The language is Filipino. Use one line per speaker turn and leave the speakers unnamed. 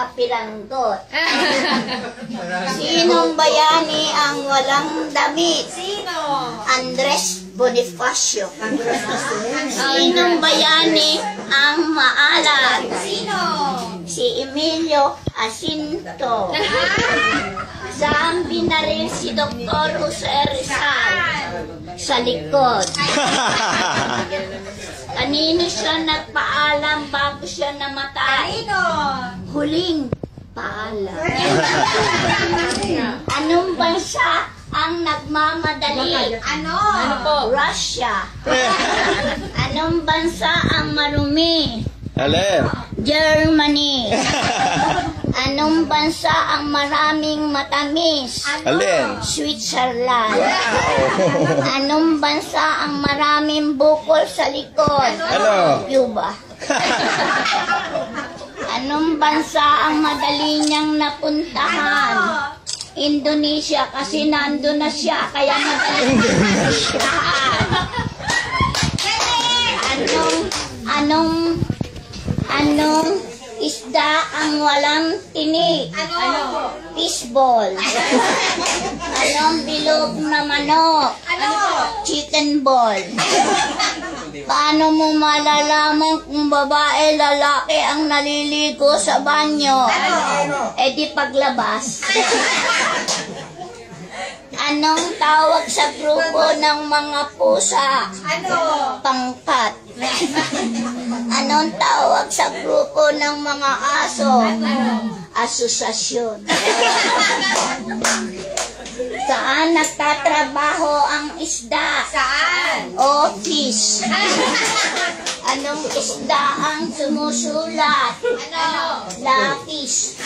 nakapilanggot? Sinong bayani ang walang damit?
Sino?
Andres Bonifacio. Sinong bayani ang maalat?
Sino?
Si Emilio Jacinto. Saan binaril si Dr. Jose Rizal? Sa likod. Kanino siya nagpaalam bago siya namatay?
Sino?
Huling paalam. Anong bansa ang nagmamadali?
Ano?
Ano po?
Russia. Anong bansa ang marumi?
Alin?
Germany. Anong bansa ang maraming matamis?
Alin?
Switzerland. Anong bansa ang maraming bukol sa likod?
Ano?
Cuba. Anong bansa ang madali niyang napuntahan? Indonesia, kasi nandun na siya, kaya madali siya. Anong isda ang walang tinig?
Ano?
Fishball. Anong bilog na manok?
Ano?
Chicken ball. Paano mo malalaman kung babae, lalaki ang naliligo sa banyo?
Ano?
Eh di paglabas. Anong tawag sa grupo ng mga pusa?
Ano?
Pangkat. Anong tawag sa grupo ng mga aso? Asosasyon. Saan nagtatrabaho ang isda?
Saan?
Office. Anong isda ang sumusulat?
Ano?
Lapis.